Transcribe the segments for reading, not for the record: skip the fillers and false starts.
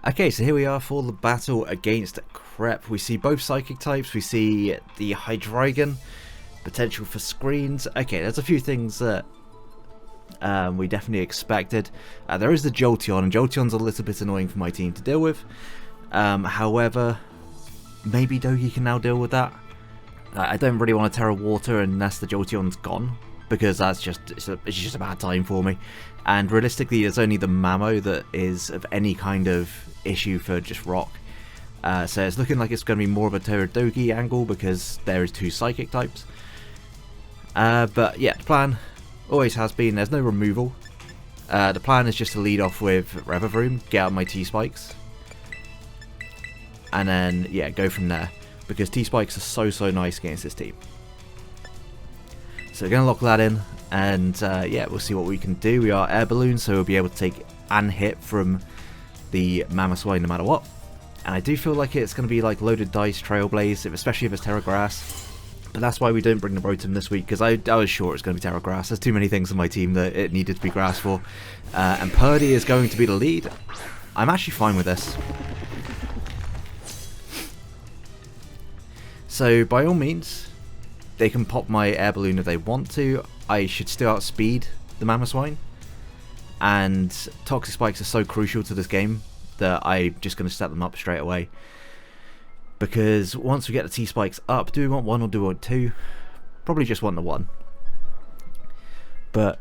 Okay, so here we are for the battle against 𝙂𝘼𝙍𝙍𝘼𝘼𝘼𝑃. We see both psychic types, we see the 𝙂𝘼𝑑𝑟𝑎gon, potential for screens. Okay, there's a few things that we definitely expected. There is the Jolteon, and Jolteon's a little bit annoying for my team to deal with. However, maybe 𝙂𝘼𝑑𝑟𝑎gon can now deal with that. I don't really want to Terra Water unless the Jolteon's gone, because that's it's just a bad time for me. And realistically, there's only the Mamo that is of any kind of issue for just rock. So it's looking like it's going to be more of a Terra-Dogi angle because there is two psychic types. But yeah, the plan always has been, there's no removal. The plan is just to lead off with Revavroom, get out my T-Spikes, and then yeah, go from there, because T-Spikes are so nice against this team. So we're going to lock that in, and yeah, we'll see what we can do. We are air balloon, so we'll be able to take and hit from the Mamoswine no matter what. And I do feel like it's going to be like loaded dice Trailblaze, especially if it's Terra Grass. But that's why we don't bring the Rotom this week, because I was sure it's going to be Terra Grass. There's too many things on my team that it needed to be Grass for. And 𝙂𝘼𝑑𝑟𝑎gon is going to be the lead. I'm actually fine with this. So by all means, they can pop my air balloon if they want to. I should still outspeed the Mamoswine. And Toxic Spikes are so crucial to this game that I'm just going to set them up straight away. Because once we get the T-Spikes up, do we want one or do we want two? Probably just want the one. But,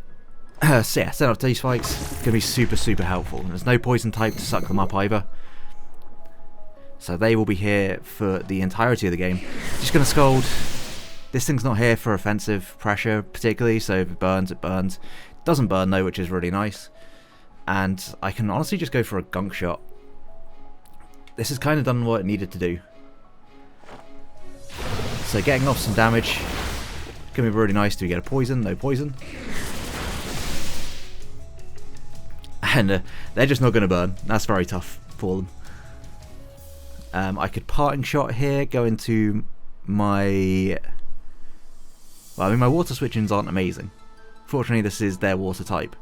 so yeah, set up T-Spikes, going to be super helpful. There's no poison type to suck them up either. So they will be here for the entirety of the game. Just going to Scald. This thing's not here for offensive pressure particularly, so if it burns, it burns. It doesn't burn though, which is really nice. And I can honestly just go for a Gunk Shot. This has kind of done what it needed to do. So getting off some damage can be really nice. Do we get a poison? No poison. And they're just not going to burn. That's very tough for them. I could Parting Shot here, go into my... Well, I mean, my water switchings aren't amazing. Fortunately, this is their water type.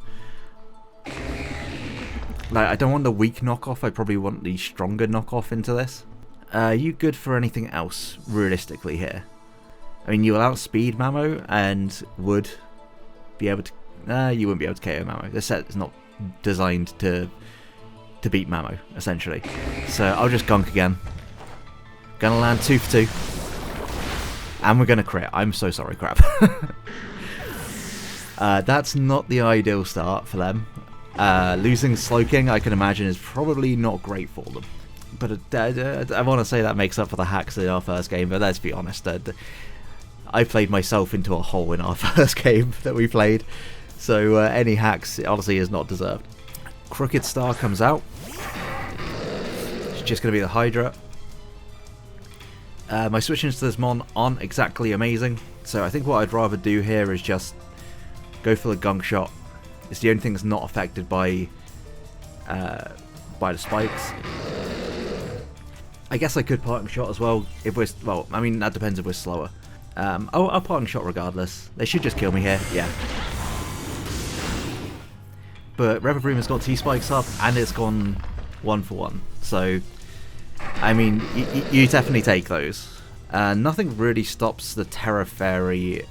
Like, I don't want the weak knockoff, I probably want the stronger knockoff into this. Are you good for anything else, realistically, here? I mean, you will outspeed Mamo, and would be able to... you wouldn't be able to KO Mamo. This set is not designed to beat Mamo, essentially. So I'll just Gunk again. Gonna land 2 for 2. And we're gonna crit. I'm so sorry, crap. That's not the ideal start for them. Losing Slowking, I can imagine, is probably not great for them. But I want to say that makes up for the hacks in our first game, but let's be honest. I played myself into a hole in our first game that we played. So any hacks, honestly, is not deserved. Crooked Star comes out. It's just going to be the Hydra. My switch-ins to this Mon aren't exactly amazing, so I think what I'd rather do here is just go for the Gunk Shot. It's the only thing that's not affected by the spikes. I guess I could Parting Shot as well if we're... Well, I mean, that depends if we're slower. I'll Parting Shot regardless. They should just kill me here, yeah. But Revavroom has got T-Spikes up, and it's gone 1 for 1. So, I mean, you definitely take those. Nothing really stops the Terra Fairy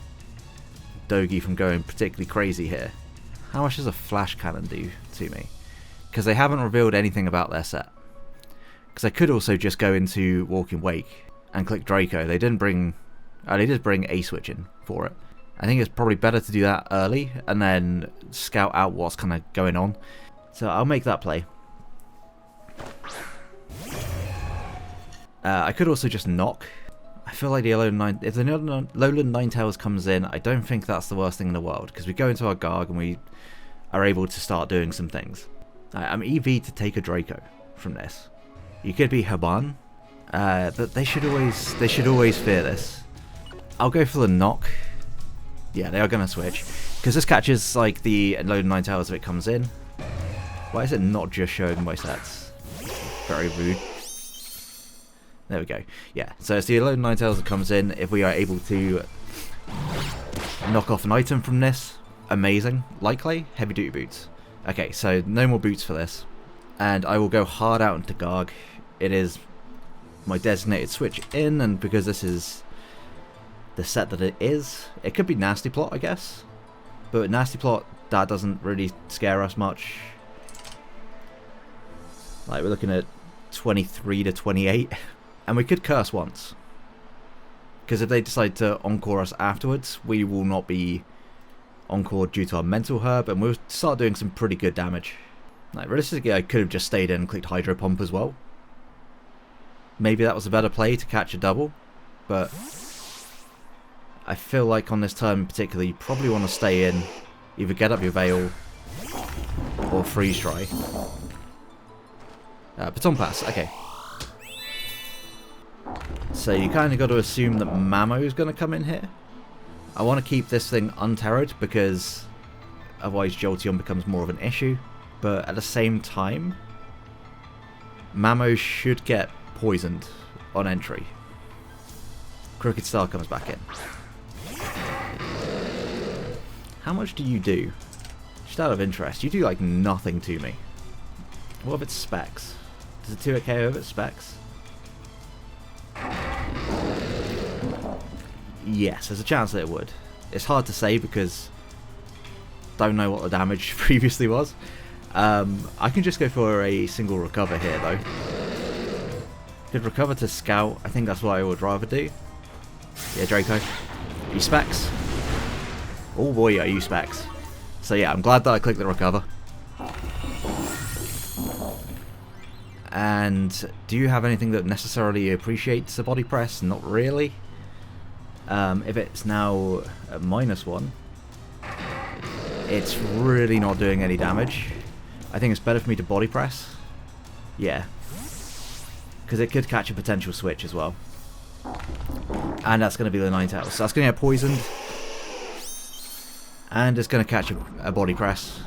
𝙂𝘼𝑑𝑟𝑎gon from going particularly crazy here. How much does a Flash Cannon do to me? Because they haven't revealed anything about their set. Because I could also just go into Walking Wake and click Draco. They didn't bring... they did bring a switch in for it. I think it's probably better to do that early and then scout out what's kind of going on. So I'll make that play. I could also just knock. I feel like the if the Lowland Ninetales comes in, I don't think that's the worst thing in the world, because we go into our Garg and we are able to start doing some things. I'm EV to take a Draco from this. You could be 𝙂𝘼𝑑𝑟𝑎gon, but they should always fear this. I'll go for the knock. Yeah, they are going to switch, because this catches like the Lowland Ninetales if it comes in. Why is it not just showing my sets? Very rude. There we go. Yeah, so it's the Lowland Ninetales that comes in. If we are able to knock off an item from this, amazing. Likely, heavy duty boots. Okay, so no more boots for this. And I will go hard out into Garg. It is my designated switch in, and because this is the set that it is, it could be Nasty Plot, I guess. But Nasty Plot, that doesn't really scare us much. Like, we're looking at 23 to 28. And we could curse once. Because if they decide to encore us afterwards, we will not be encored due to our mental herb, and we'll start doing some pretty good damage. Like, realistically, I could have just stayed in and clicked Hydro Pump as well. Maybe that was a better play to catch a double, but I feel like on this turn in particular, you probably want to stay in, either get up your Veil or Freeze Dry. Baton Pass, okay. So you kind of got to assume that Mamo is going to come in here. I want to keep this thing unterrored because otherwise Jolteon becomes more of an issue. But at the same time, Mamo should get poisoned on entry. Crooked Star comes back in. How much do you do? Just out of interest, you do like nothing to me. What if it's Specs? Does it 2-hit KO if it's Specs? Yes, there's a chance that it would. It's hard to say because don't know what the damage previously was. I can just go for a single recover here though. Could recover to Scout. I think that's what I would rather do. Yeah, Draco. You Specs? Oh boy, are you Specs. So yeah, I'm glad that I clicked the recover. And do you have anything that necessarily appreciates a body press? Not really. If it's now a -1, it's really not doing any damage. I think it's better for me to body press. Yeah. Because it could catch a potential switch as well. And that's going to be the Ninetales. So that's going to get poisoned. And it's going to catch a body press.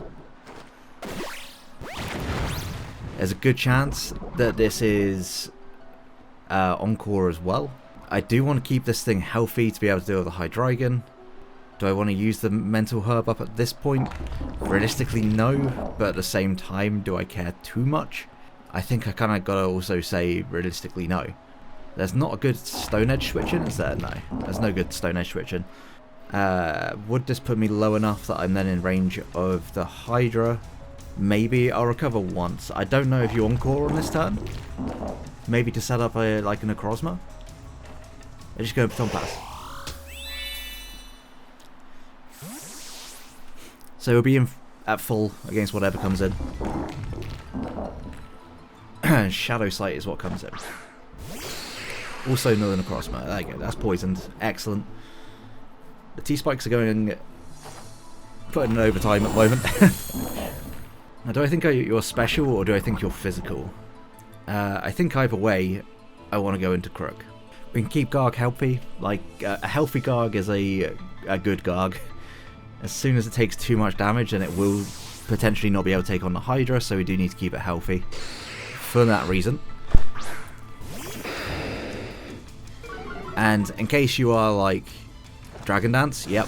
There's a good chance that this is Encore as well. I do want to keep this thing healthy to be able to deal with the Hydreigon. Do I want to use the Mental Herb up at this point? Realistically, no. But at the same time, do I care too much? I think I kind of got to also say, realistically, no. There's not a good Stone Edge switching, is there? No. There's no good Stone Edge switching. Would this put me low enough that I'm then in range of the Hydra? Maybe I'll recover once. I don't know if you Encore on this turn. Maybe to set up a like an Necrozma. I just go Baton Pass. So we'll be at full against whatever comes in. Shadow Sight is what comes in. Also another Necrozma. There you go. That's poisoned. Excellent. The T-Spikes are going putting in overtime at the moment. Now, do I think you're special or do I think you're physical? I think either way, I want to go into Crook. We can keep Garg healthy. Like, a healthy Garg is a good Garg. As soon as it takes too much damage, then it will potentially not be able to take on the Hydra, so we do need to keep it healthy. For that reason. And in case you are like, Dragon Dance, yep.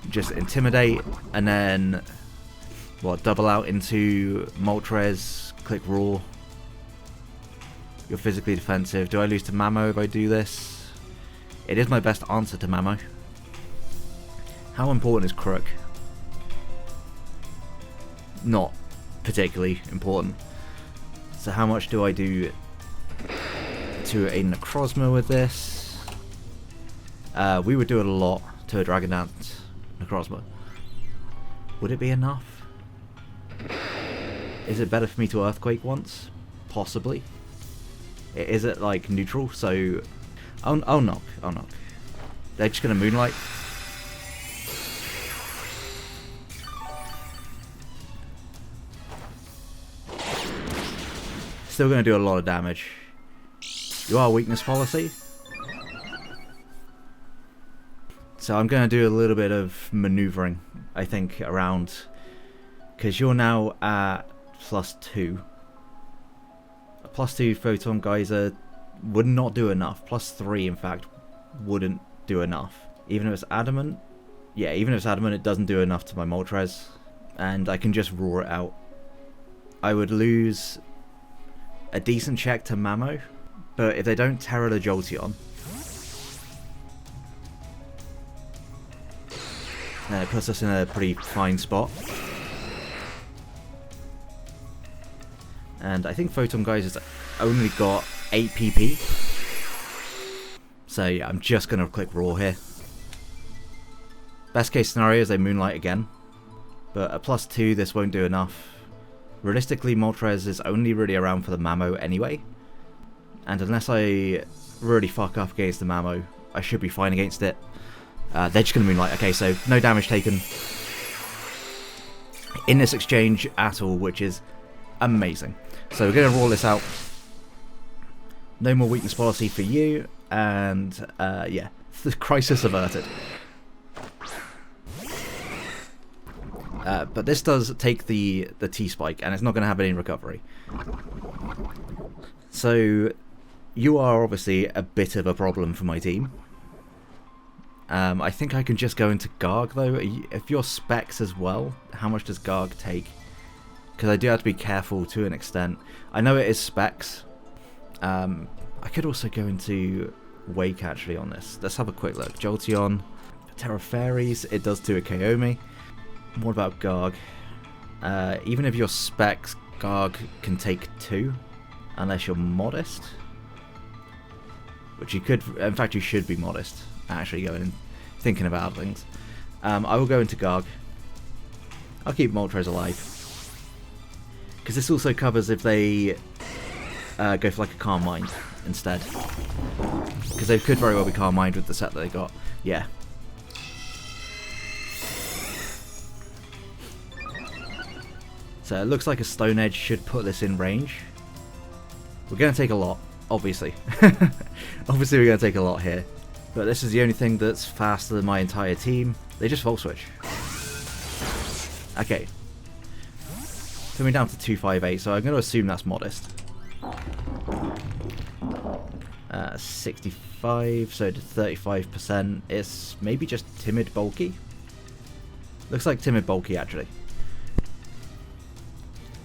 Just Intimidate, and then, what, double out into Moltres, click Roar. You're physically defensive. Do I lose to Mamo if I do this? It is my best answer to Mamo. How important is Crook? Not particularly important. So how much do I do to a Necrozma with this? We would do it a lot to a Dragon Dance Necrozma. Would it be enough? Is it better for me to Earthquake once? Possibly. Is it like neutral? So I'll knock. They're just gonna Moonlight. Still gonna do a lot of damage. You are weakness policy. So I'm going to do a little bit of maneuvering, I think, around, because you're now at +2. A +2 Photon Geyser would not do enough. +3, in fact, wouldn't do enough. Even if it's Adamant, yeah, even if it's adamant, it doesn't do enough to my Moltres, and I can just roar it out. I would lose a decent check to Mamo, but if they don't Terra the Jolteon, then it puts us in a pretty fine spot. And I think Photon Guys has only got 8 PP. So yeah, I'm just going to click Roar here. Best case scenario is they Moonlight again. But at +2 this won't do enough. Realistically, Moltres is only really around for the Mamo anyway. And unless I really fuck up against the Mamo, I should be fine against it. They're just going to Moonlight. Okay, so no damage taken in this exchange at all, which is amazing. So we're going to roll this out. No more weakness policy for you. And yeah, the crisis averted. But this does take the T-Spike, and it's not going to have any recovery. So you are obviously a bit of a problem for my team. I think I can just go into Garg though. If you're Specs as well, how much does Garg take? Because I do have to be careful to an extent. I know it is Specs. I could also go into Wake actually on this. Let's have a quick look. Jolteon, Terra Fairies, it does do a KO me. What about Garg? Even if you're Specs, Garg can take 2, unless you're Modest. Which you could, in fact you should be Modest, actually going and thinking about things. I will go into Garg. I'll keep Moltres alive. Because this also covers if they go for like a Calm Mind instead. Because they could very well be Calm Mind with the set that they got. Yeah. So it looks like a Stone Edge should put this in range. We're going to take a lot, obviously. Obviously we're going to take a lot here. But this is the only thing that's faster than my entire team. They just Volt Switch. Okay. Coming down to 258, so I'm going to assume that's Modest. 65, so to 35%. It's maybe just Timid Bulky. Looks like Timid Bulky actually.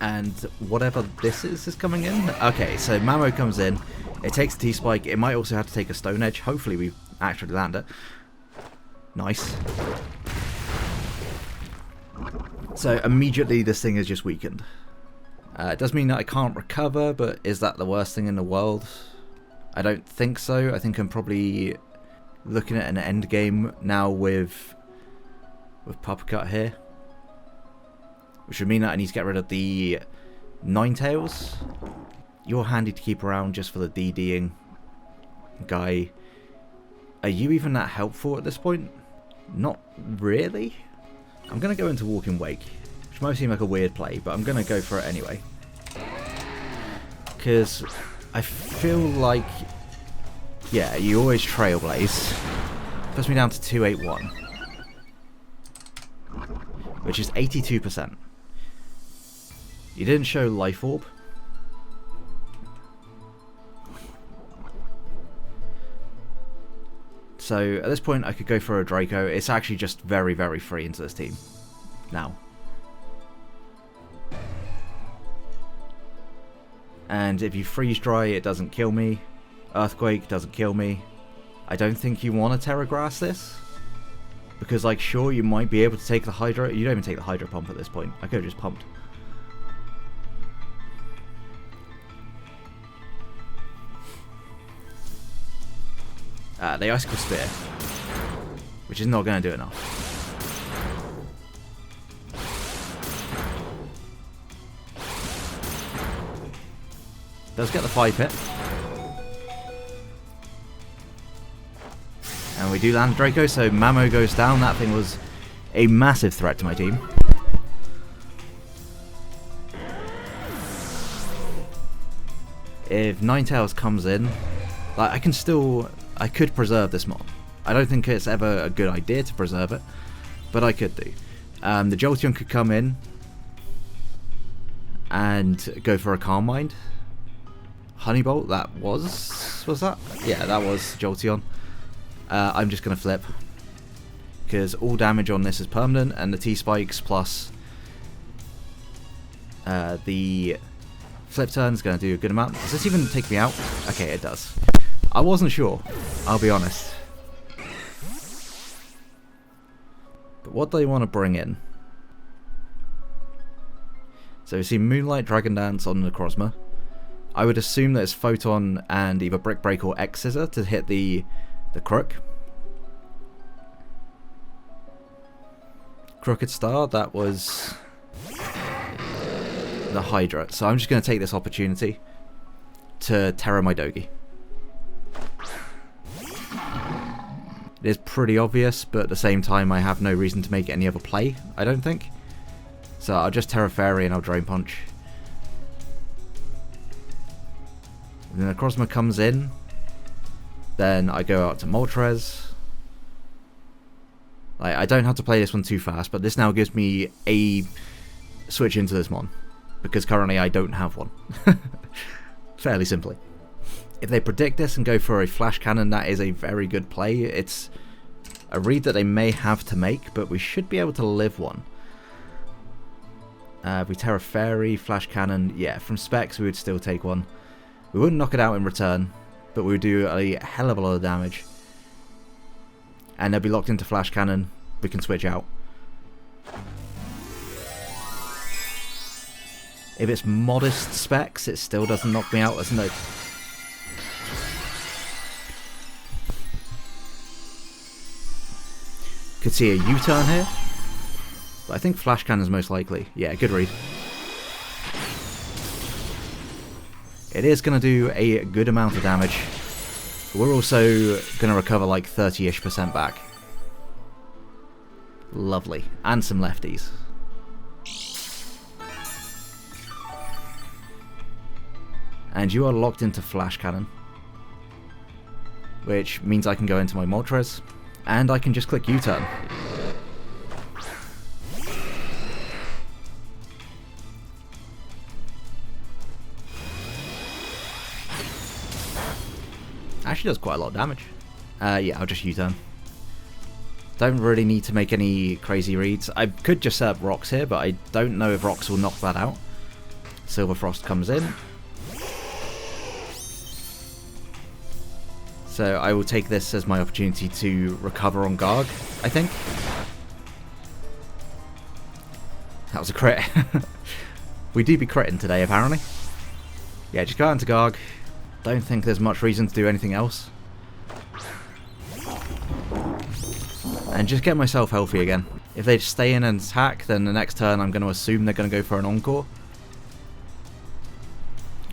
And whatever this is coming in. Okay, so Mamo comes in. It takes a T-Spike. It might also have to take a Stone Edge. Hopefully we actually land it. Nice. So immediately this thing is just weakened. It does mean that I can't recover, but is that the worst thing in the world? I don't think so. I think I'm probably looking at an end game now with Puppercut here. Which would mean that I need to get rid of the Ninetales. You're handy to keep around just for the DDing guy. Are you even that helpful at this point? Not really. I'm going to go into Walking Wake, which might seem like a weird play, but I'm going to go for it anyway. Because I feel like, yeah, you always Trailblaze. Puts me down to 281, which is 82%. You didn't show Life Orb. So at this point I could go for a Draco. It's actually just very, very free into this team now. And if you freeze dry, it doesn't kill me. Earthquake doesn't kill me. I don't think you want to Terra Grass this. Because, like, sure, you might be able to take the Hydro. You don't even take the Hydro Pump at this point. I could have just pumped. The Icicle Spear, which is not going to do enough. Does get the 5 hit. And we do land Draco, so Mamo goes down. That thing was a massive threat to my team. If Ninetales comes in, like, I could preserve this mob. I don't think it's ever a good idea to preserve it, but I could do. The Jolteon could come in and go for a Calm Mind. Honeybolt, that was that? Yeah, that was Jolteon. I'm just going to flip, because all damage on this is permanent, and the T-spikes plus the flip turn is going to do a good amount. Does this even take me out? Okay, it does. I wasn't sure, I'll be honest. But what do they want to bring in? So we see Moonlight, Dragon Dance on the Necrozma. I would assume that it's Photon and either Brick Break or X Scissor to hit the Crook. Crooked Star, that was the Hydra. So I'm just going to take this opportunity to Terra my Dogi. It is pretty obvious, but at the same time I have no reason to make any other play, I don't think. So I'll just Terra Fairy and I'll Drain Punch. And then the Necrozma comes in. Then I go out to Moltres. I don't have to play this one too fast, but this now gives me a switch into this mon, because currently I don't have one. Fairly simply. If they predict this and go for a Flash Cannon, that is a very good play. It's a read that they may have to make, but we should be able to live one. If we Terra Fairy, Flash Cannon, yeah, from specs we would still take one. We wouldn't knock it out in return, but we would do a hell of a lot of damage. And they'll be locked into Flash Cannon, we can switch out. If it's modest specs, it still doesn't knock me out, doesn't it? Could see a U-turn here, but I think Flash Cannon is most likely. Yeah, good read. It is going to do a good amount of damage. We're also going to recover like 30-ish% back. Lovely. And some lefties. And you are locked into Flash Cannon, which means I can go into my Moltres, and I can just click U-turn. Actually does quite a lot of damage. Yeah, I'll just U-turn. Don't really need to make any crazy reads. I could just set up Rocks here, but I don't know if Rocks will knock that out. Silver Frost comes in. So I will take this as my opportunity to recover on Garg, I think. That was a crit. We do be critting today, apparently. Yeah, just go out into Garg. Don't think there's much reason to do anything else. And just get myself healthy again. If they stay in and attack, then the next turn I'm going to assume they're going to go for an Encore.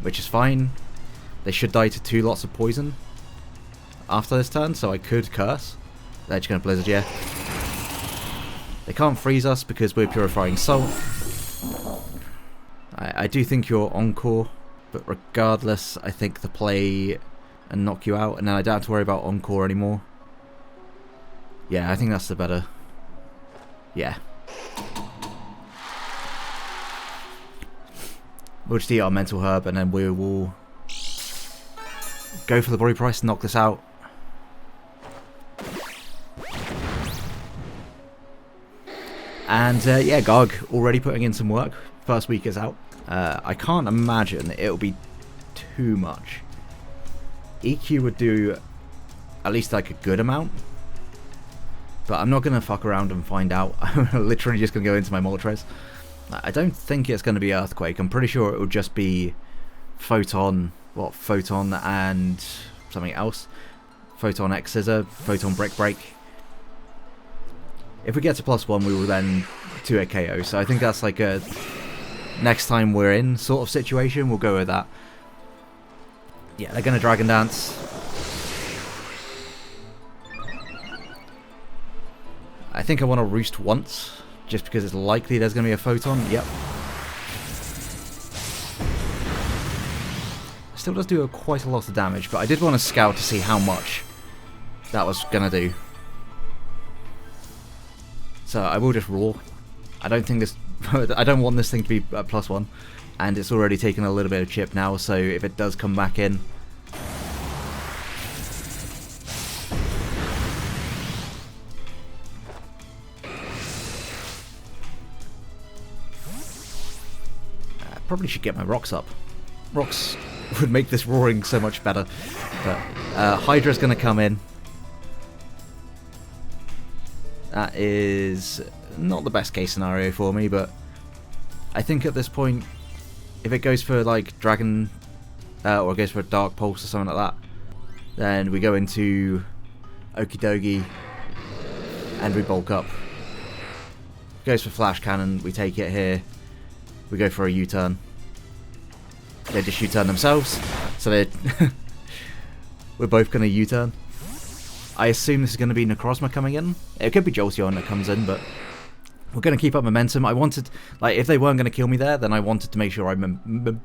Which is fine. They should die to 2 lots of poison after this turn, so I could Curse. They're just going to Blizzard, yeah. They can't freeze us because we're Purifying Soul. I do think you're Encore, but regardless, I think the play and knock you out, and then I don't have to worry about Encore anymore. Yeah, I think that's the better. Yeah. We'll just eat our Mental Herb, and then we will go for the body price and knock this out. And yeah, Garg already putting in some work. First week is out. I can't imagine it'll be too much. EQ would do at least like a good amount. But I'm not going to fuck around and find out. I'm literally just going to go into my Moltres. I don't think it's going to be Earthquake. I'm pretty sure it will just be Photon, Photon and something else. Photon X Scissor, Photon Brick Break. If we get to +1, we will then 2-hit KO. So I think that's like a next time we're in sort of situation. We'll go with that. Yeah, they're going to Dragon Dance. I think I want to Roost once, just because it's likely there's going to be a Photon. Yep. Still does do quite a lot of damage, but I did want to scout to see how much that was going to do. So I will just Roar. I don't think this... I don't want this thing to be at +1. And it's already taken a little bit of chip now, so if it does come back in... probably should get my rocks up. Rocks would make this roaring so much better. But Hydra's going to come in. That is not the best case scenario for me, but I think at this point, if it goes for like Dragon, or it goes for a Dark Pulse or something like that, then we go into 𝙂𝘼𝘍𝑒𝑖𝑔𝑒 and we bulk up. Goes for Flash Cannon, we take it here, we go for a U-turn. They just U-turn themselves, so they we're both going to U-turn. I assume this is going to be Necrozma coming in. It could be Jolteon that comes in, but we're going to keep up momentum. I wanted, like, if they weren't going to kill me there, then I wanted to make sure I'm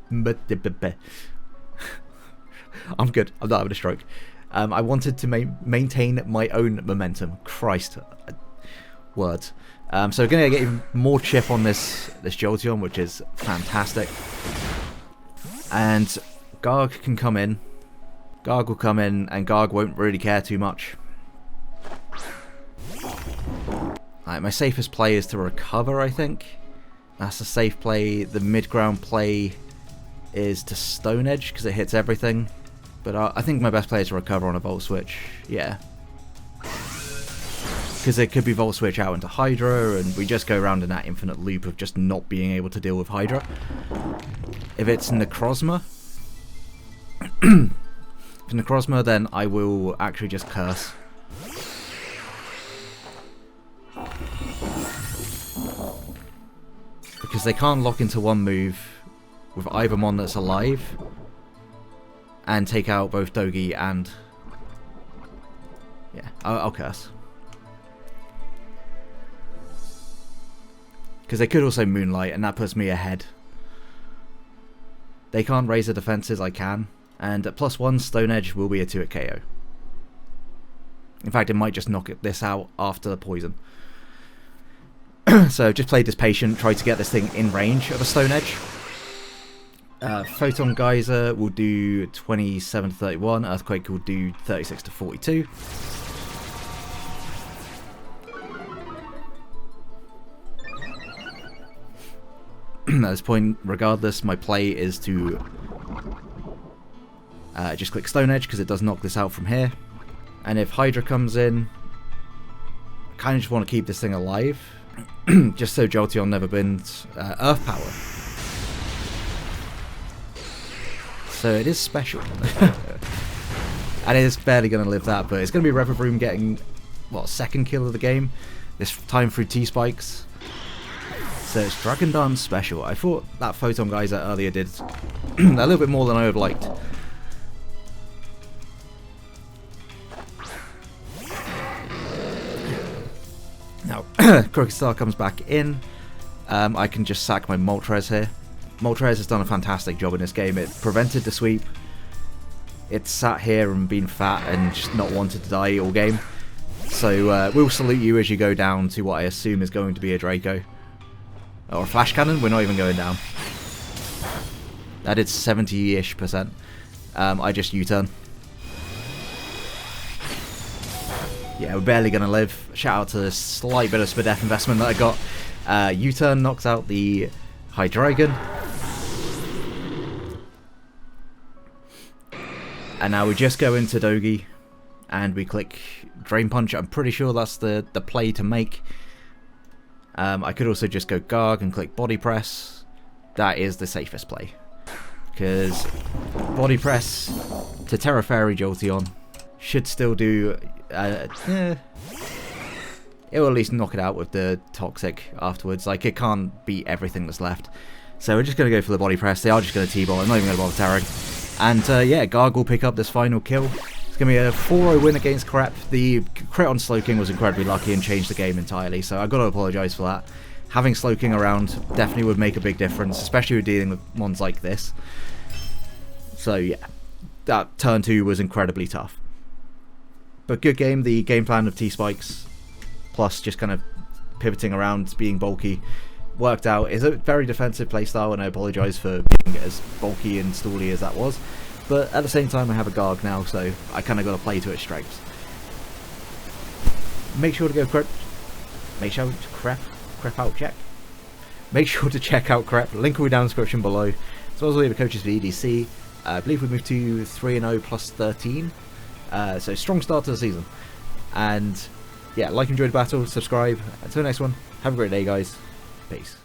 good. I'm not having a stroke. I wanted to maintain my own momentum. Christ. Words. So we're going to get even more chip on this Jolteon, which is fantastic. And Garg can come in. Garg will come in, and Garg won't really care too much. Right, my safest play is to recover, I think. That's a safe play. The mid-ground play is to Stone Edge, because it hits everything. But I think my best play is to recover on a Volt Switch. Yeah. Because it could be Volt Switch out into Hydra, and we just go around in that infinite loop of just not being able to deal with Hydra. If it's Necrozma, then I will actually just curse. Because they can't lock into one move with either Mon that's alive and take out both Dogi and... yeah, I'll curse. Because they could also Moonlight, and that puts me ahead. They can't raise the defenses, I can. And at +1, Stone Edge will be a 2-hit KO. In fact, it might just knock this out after the poison. So just played this patient, tried to get this thing in range of a Stone Edge. Photon Geyser will do 27 to 31. Earthquake will do 36 to 42. At this point, regardless, my play is to just click Stone Edge because it does knock this out from here. And if Hydra comes in, I kind of just want to keep this thing alive, just so Jolteon never bends Earth Power. So it is special. And it is barely going to live that, but it's going to be Repavroom getting, what, second kill of the game, this time through T-Spikes. So it's Dragon Dance special. I thought that Photon Geyser earlier did a little bit more than I would have liked. Now, Crooked Star comes back in. I can just sack my Moltres here. Moltres has done a fantastic job in this game. It prevented the sweep. It sat here and been fat and just not wanted to die all game. So we'll salute you as you go down to what I assume is going to be a Draco. Or a Flash Cannon. We're not even going down. That did 70-ish%. I just U-turn. Yeah, we're barely going to live. Shout out to the slight bit of Spadef investment that I got. U-turn knocks out the Hydreigon. And now we just go into Dogi and we click Drain Punch. I'm pretty sure that's the play to make. I could also just go Garg and click Body Press. That is the safest play. Because Body Press to Terra Fairy Jolteon should still do... it will at least knock it out with the Toxic afterwards. Like, it can't beat everything that's left. So we're just going to go for the Body Press. They are just going to T-Ball. I'm not even going to bother Terraing. And yeah, Garg will pick up this final kill. It's going to be a 4-0 win against Crep. The crit on Slowking was incredibly lucky and changed the game entirely, so I've got to apologise for that. Having Slowking around definitely would make a big difference, especially with dealing with ones like this. So yeah, that turn 2 was incredibly tough. But good game. The game plan of T-Spikes, plus just kind of pivoting around, being bulky, worked out. It's a very defensive playstyle, and I apologise for being as bulky and stally as that was. But at the same time, I have a Garg now, so I kind of got to play to its strengths. Make sure to go crep. Make sure to crep out check. make sure to check out 𝙂𝘖𝘼. Link will be down in the description below. As well as all the coaches for EDC. I believe we moved to 3-0 plus 13. So strong start to the season. And yeah, like and enjoy the battle, subscribe. Until the next one, have a great day, guys. Peace.